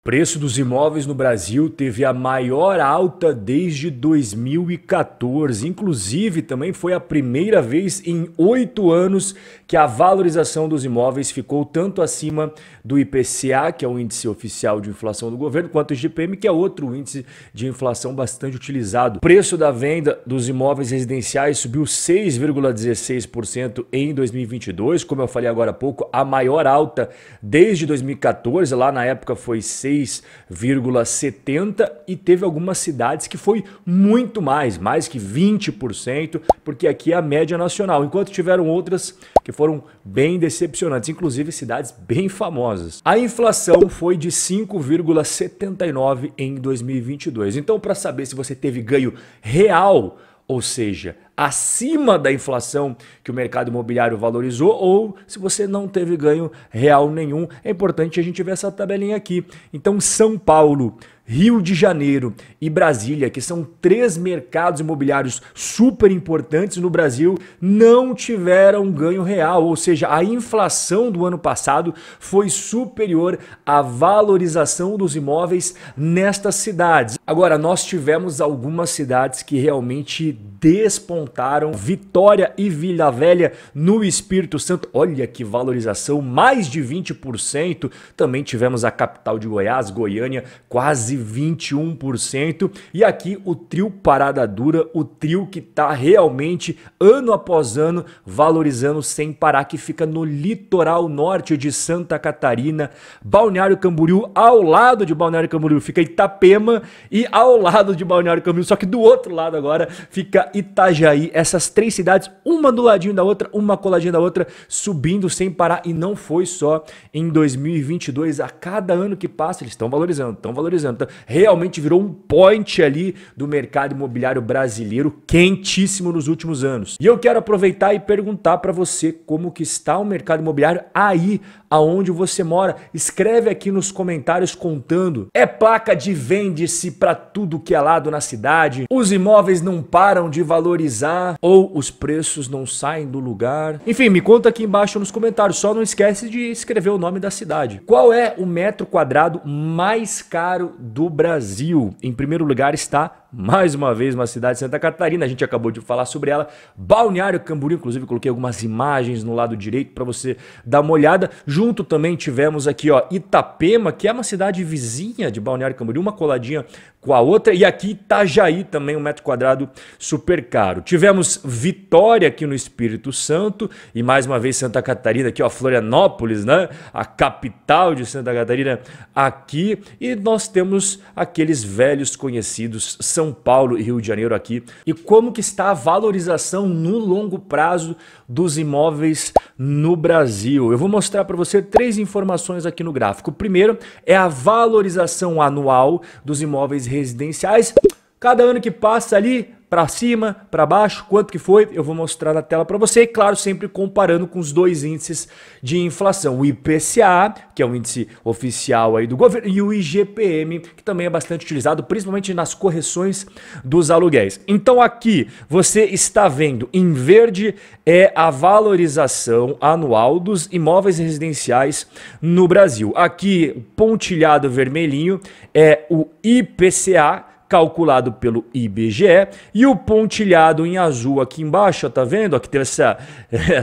Preço dos imóveis no Brasil teve a maior alta desde 2014. Inclusive, também foi a primeira vez em 8 anos que a valorização dos imóveis ficou tanto acima do IPCA, que é o índice oficial de inflação do governo, quanto o IGPM, que é outro índice de inflação bastante utilizado. O preço da venda dos imóveis residenciais subiu 6,16% em 2022, como eu falei agora há pouco, a maior alta desde 2014, lá na época foi 6,70%, e teve algumas cidades que foi muito mais que 20%, porque aqui é a média nacional, enquanto tiveram outras que foram bem decepcionantes, inclusive cidades bem famosas. A inflação foi de 5,79% em 2022. Então, para saber se você teve ganho real, ou seja, acima da inflação que o mercado imobiliário valorizou, ou se você não teve ganho real nenhum, é importante a gente ver essa tabelinha aqui. Então, São Paulo, Rio de Janeiro e Brasília, que são 3 mercados imobiliários super importantes no Brasil, não tiveram ganho real, ou seja, a inflação do ano passado foi superior à valorização dos imóveis nestas cidades. Agora, nós tivemos algumas cidades que realmente despontaram, Vitória e Vila Velha no Espírito Santo, olha que valorização, mais de 20%. Também tivemos a capital de Goiás, Goiânia, quase 21%. E aqui o trio Parada Dura, o trio que está realmente ano após ano valorizando sem parar, que fica no litoral norte de Santa Catarina, Balneário Camboriú. Ao lado de Balneário Camboriú fica Itapema, e ao lado de Balneário Camboriú, só que do outro lado agora, fica Itajaí. Essas 3 cidades, uma do ladinho da outra, uma coladinha da outra, subindo sem parar. E não foi só em 2022, a cada ano que passa eles estão valorizando, estão valorizando. Então, realmente virou um point ali do mercado imobiliário brasileiro, quentíssimo nos últimos anos. E eu quero aproveitar e perguntar para você como que está o mercado imobiliário aí aonde você mora. Escreve aqui nos comentários contando. É placa de vende-se para tudo que é lado na cidade? Os imóveis não param de valorizar? Ou os preços não saem do lugar? Enfim, me conta aqui embaixo nos comentários. Só não esquece de escrever o nome da cidade. Qual é o metro quadrado mais caro do Brasil? Em primeiro lugar está, mais uma vez, uma cidade de Santa Catarina. A gente acabou de falar sobre ela. Balneário Camboriú, inclusive coloquei algumas imagens no lado direito para você dar uma olhada. Junto também tivemos aqui, ó, Itapema, que é uma cidade vizinha de Balneário Camboriú, uma coladinha com a outra. E aqui Itajaí também, um metro quadrado super caro. Tivemos Vitória aqui no Espírito Santo e mais uma vez Santa Catarina, aqui ó, Florianópolis, né? A capital de Santa Catarina aqui. E nós temos aqueles velhos conhecidos, São Paulo e Rio de Janeiro aqui. E como que está a valorização no longo prazo dos imóveis no Brasil? Eu vou mostrar para você 3 informações aqui no gráfico. O primeiro é a valorização anual dos imóveis residenciais. Cada ano que passa ali, para cima, para baixo, quanto que foi, eu vou mostrar na tela para você. E claro, sempre comparando com os 2 índices de inflação. O IPCA, que é o índice oficial aí do governo, e o IGPM, que também é bastante utilizado, principalmente nas correções dos aluguéis. Então aqui você está vendo em verde é a valorização anual dos imóveis residenciais no Brasil. Aqui, pontilhado vermelhinho, é o IPCA, calculado pelo IBGE, e o pontilhado em azul aqui embaixo, tá vendo? Aqui teve essa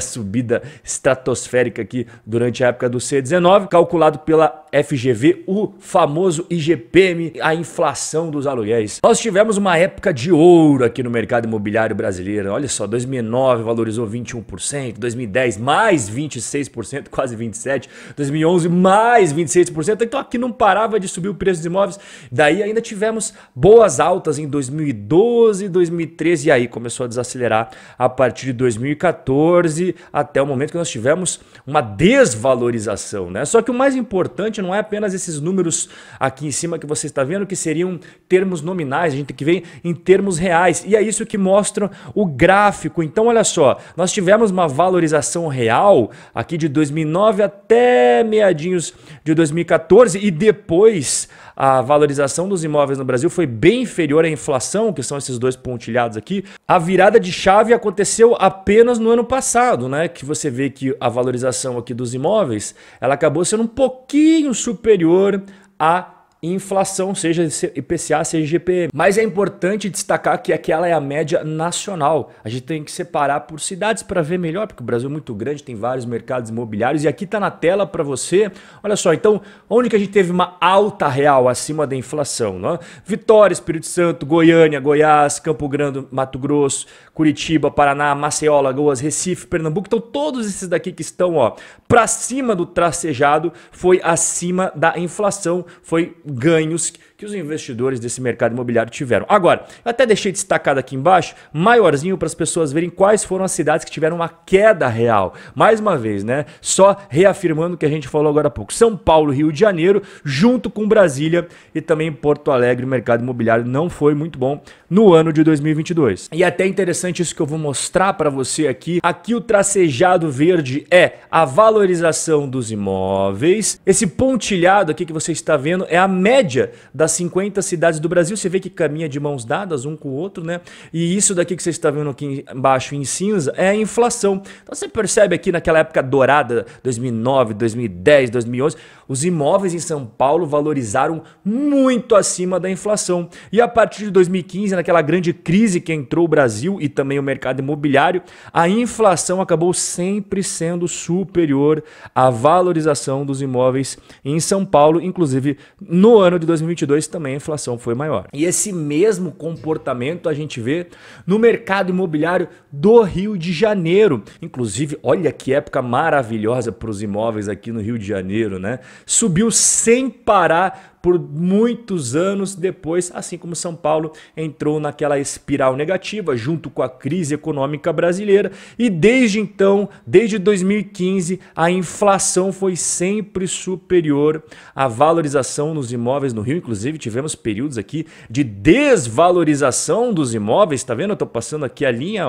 subida estratosférica aqui durante a época do C19, calculado pela FGV, o famoso IGPM, a inflação dos aluguéis. Nós tivemos uma época de ouro aqui no mercado imobiliário brasileiro. Olha só, 2009 valorizou 21%, 2010 mais 26%, quase 27%, 2011 mais 26%. Então aqui não parava de subir o preço dos imóveis. Daí ainda tivemos boas altas em 2012, 2013, e aí começou a desacelerar a partir de 2014 até o momento que nós tivemos uma desvalorização, né? Só que o mais importante não é apenas esses números aqui em cima que você está vendo, que seriam termos nominais, a gente tem que ver em termos reais, e é isso que mostra o gráfico. Então olha só, nós tivemos uma valorização real aqui de 2009 até meadinhos de 2014, e depois a valorização dos imóveis no Brasil foi bem inferior à inflação, que são esses 2 pontilhados aqui. A virada de chave aconteceu apenas no ano passado, né? Que você vê que a valorização aqui dos imóveis, ela acabou sendo um pouquinho superior à inflação, seja IPCA, seja IGPM. Mas é importante destacar que aquela é a média nacional. A gente tem que separar por cidades para ver melhor, porque o Brasil é muito grande, tem vários mercados imobiliários e aqui está na tela para você. Olha só, então, onde que a gente teve uma alta real acima da inflação? Não é? Vitória, Espírito Santo, Goiânia, Goiás, Campo Grande, Mato Grosso, Curitiba, Paraná, Maceió, Alagoas, Recife, Pernambuco. Então, todos esses daqui que estão para cima do tracejado foi acima da inflação, foi ganhos que os investidores desse mercado imobiliário tiveram. Agora, eu até deixei destacado aqui embaixo, maiorzinho para as pessoas verem quais foram as cidades que tiveram uma queda real. Mais uma vez, né? Só reafirmando o que a gente falou agora há pouco. São Paulo, Rio de Janeiro, junto com Brasília e também Porto Alegre, o mercado imobiliário não foi muito bom no ano de 2022. E até interessante isso que eu vou mostrar para você aqui. Aqui o tracejado verde é a valorização dos imóveis. Esse pontilhado aqui que você está vendo é a média das 50 cidades do Brasil. Você vê que caminha de mãos dadas um com o outro, né? E isso daqui que você está vendo aqui embaixo em cinza é a inflação. Então você percebe aqui naquela época dourada, 2009, 2010, 2011, os imóveis em São Paulo valorizaram muito acima da inflação. E a partir de 2015, naquela grande crise que entrou o Brasil e também o mercado imobiliário, a inflação acabou sempre sendo superior à valorização dos imóveis em São Paulo. Inclusive, no ano de 2022 também a inflação foi maior. E esse mesmo comportamento a gente vê no mercado imobiliário do Rio de Janeiro. Inclusive, olha que época maravilhosa para os imóveis aqui no Rio de Janeiro, né? Subiu sem parar por muitos anos depois, assim como São Paulo entrou naquela espiral negativa junto com a crise econômica brasileira e desde então, desde 2015, a inflação foi sempre superior à valorização dos imóveis no Rio. Inclusive tivemos períodos aqui de desvalorização dos imóveis, tá vendo? Eu tô passando aqui a linha,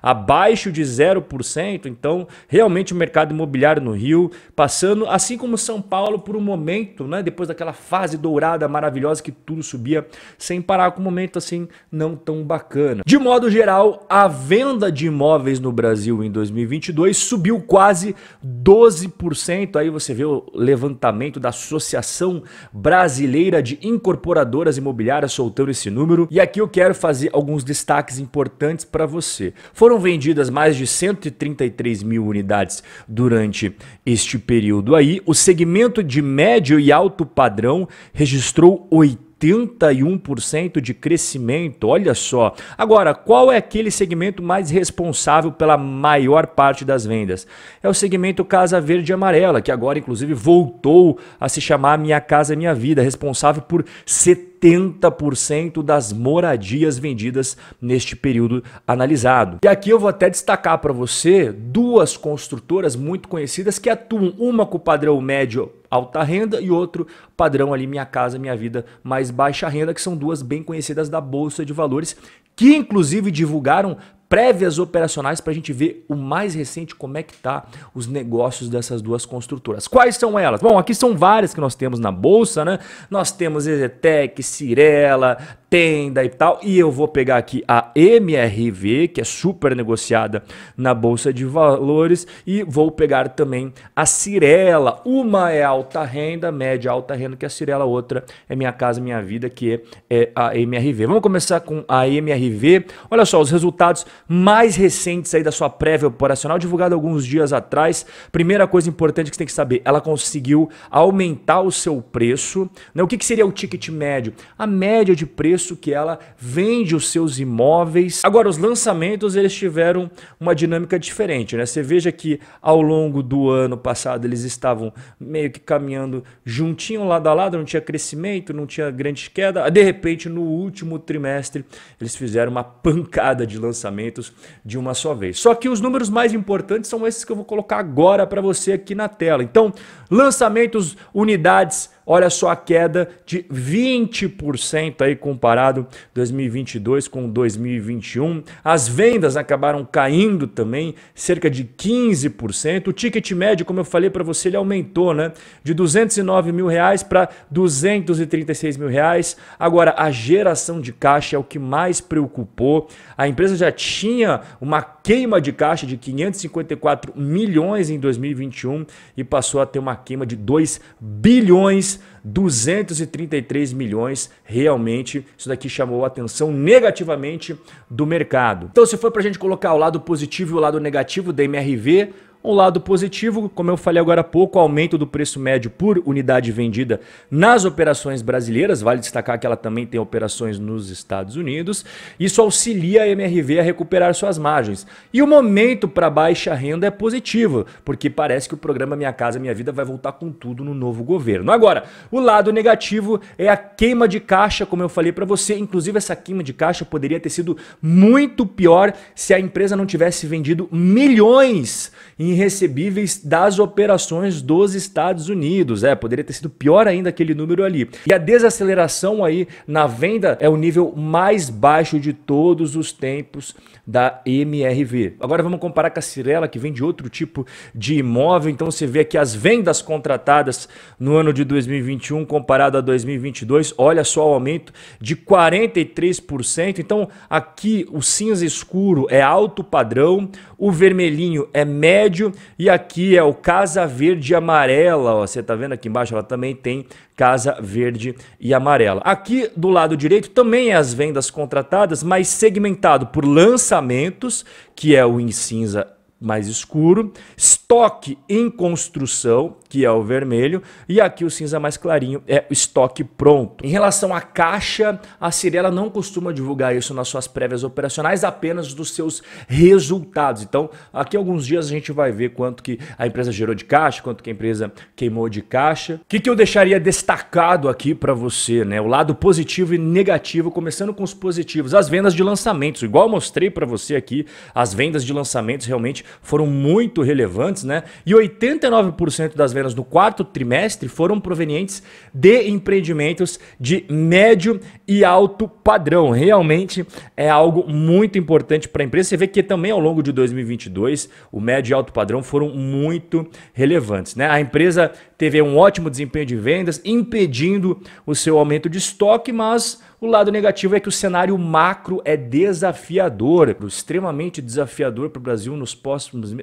abaixo de 0%, então realmente o mercado imobiliário no Rio passando, assim como São Paulo, por um momento, né, depois daquela fase dourada maravilhosa que tudo subia sem parar, com um momento assim não tão bacana. De modo geral, a venda de imóveis no Brasil em 2022 subiu quase 12%. Aí você vê o levantamento da Associação Brasileira de Incorporadoras Imobiliárias soltando esse número. E aqui eu quero fazer alguns destaques importantes para você. Foram vendidas mais de 133 mil unidades durante este período aí. O segmento de médio e alto padrão registrou 81% de crescimento, olha só. Agora, qual é aquele segmento mais responsável pela maior parte das vendas? É o segmento Casa Verde e Amarela, que agora inclusive voltou a se chamar Minha Casa Minha Vida, responsável por 70% das moradias vendidas neste período analisado. E aqui eu vou até destacar para você duas construtoras muito conhecidas que atuam, uma com o padrão médio alta renda e outro padrão ali Minha Casa Minha Vida mais baixa renda, que são duas bem conhecidas da Bolsa de Valores, que inclusive divulgaram prévias operacionais para a gente ver o mais recente, como é que tá os negócios dessas duas construtoras. Quais são elas? Bom, aqui são várias que nós temos na Bolsa, né? Nós temos Ezetec, Cyrela, Tenda e tal, e eu vou pegar aqui a MRV, que é super negociada na Bolsa de Valores, e vou pegar também a Cyrela. Uma é alta renda, média alta renda, que é a Cyrela, outra é Minha Casa Minha Vida, que é a MRV. Vamos começar com a MRV. Olha só, os resultados mais recentes aí da sua prévia operacional, divulgado alguns dias atrás. Primeira coisa importante que você tem que saber, ela conseguiu aumentar o seu preço, né? O que seria o ticket médio? A média de preço que ela vende os seus imóveis. Agora, os lançamentos, eles tiveram uma dinâmica diferente, né? Você veja que ao longo do ano passado eles estavam meio que caminhando juntinho, lado a lado, não tinha crescimento, não tinha grande queda. De repente, no último trimestre, eles fizeram uma pancada de lançamentos de uma só vez. Só que os números mais importantes são esses que eu vou colocar agora para você aqui na tela. Então, lançamentos, unidades, olha só a queda de 20% aí comparado 2022 com 2021. As vendas acabaram caindo também, cerca de 15%. O ticket médio, como eu falei para você, ele aumentou, né? De R$209 mil para R$236 mil. Agora, a geração de caixa é o que mais preocupou. A empresa já tinha uma queima de caixa de 554 milhões em 2021 e passou a ter uma queima de 2 bilhões 233 milhões. Realmente, isso daqui chamou a atenção negativamente do mercado. Então, se for para a gente colocar o lado positivo e o lado negativo da MRV, um lado positivo, como eu falei agora há pouco, o aumento do preço médio por unidade vendida nas operações brasileiras. Vale destacar que ela também tem operações nos Estados Unidos. Isso auxilia a MRV a recuperar suas margens. E o momento para baixa renda é positivo, porque parece que o programa Minha Casa Minha Vida vai voltar com tudo no novo governo. Agora, o lado negativo é a queima de caixa, como eu falei para você. Inclusive, essa queima de caixa poderia ter sido muito pior se a empresa não tivesse vendido milhões em recebíveis das operações dos Estados Unidos. Poderia ter sido pior ainda aquele número ali. E a desaceleração aí na venda é o nível mais baixo de todos os tempos da MRV. Agora vamos comparar com a Cyrela, que vende outro tipo de imóvel. Então você vê aqui as vendas contratadas no ano de 2021 comparado a 2022. Olha só o aumento de 43%. Então aqui o cinza escuro é alto padrão, o vermelhinho é médio e aqui é o Casa Verde e Amarela. Ó, você tá vendo aqui embaixo? Ela também tem Casa Verde e Amarela. Aqui do lado direito também é as vendas contratadas, mas segmentado por lançamentos, que é o em cinza mais escuro, estoque em construção, que é o vermelho, e aqui o cinza mais clarinho é o estoque pronto. Em relação à caixa, a Cyrela não costuma divulgar isso nas suas prévias operacionais, apenas dos seus resultados. Então, aqui alguns dias a gente vai ver quanto que a empresa gerou de caixa, quanto que a empresa queimou de caixa. O que eu deixaria destacado aqui para você, né? O lado positivo e negativo, começando com os positivos. As vendas de lançamentos, igual eu mostrei para você aqui, as vendas de lançamentos realmente foram muito relevantes, né? E 89% das vendas no quarto trimestre foram provenientes de empreendimentos de médio e alto padrão. Realmente é algo muito importante para a empresa. Você vê que também ao longo de 2022 o médio e alto padrão foram muito relevantes, né? A empresa teve um ótimo desempenho de vendas, impedindo o seu aumento de estoque, mas o lado negativo é que o cenário macro é desafiador, extremamente desafiador para o Brasil nos próximos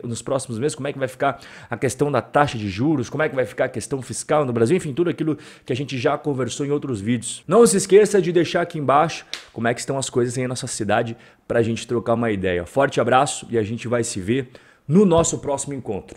meses. Como é que vai ficar a questão da taxa de juros, como é que vai ficar a questão fiscal no Brasil, enfim, tudo aquilo que a gente já conversou em outros vídeos. Não se esqueça de deixar aqui embaixo como é que estão as coisas aí na nossa cidade para a gente trocar uma ideia. Forte abraço e a gente vai se ver no nosso próximo encontro.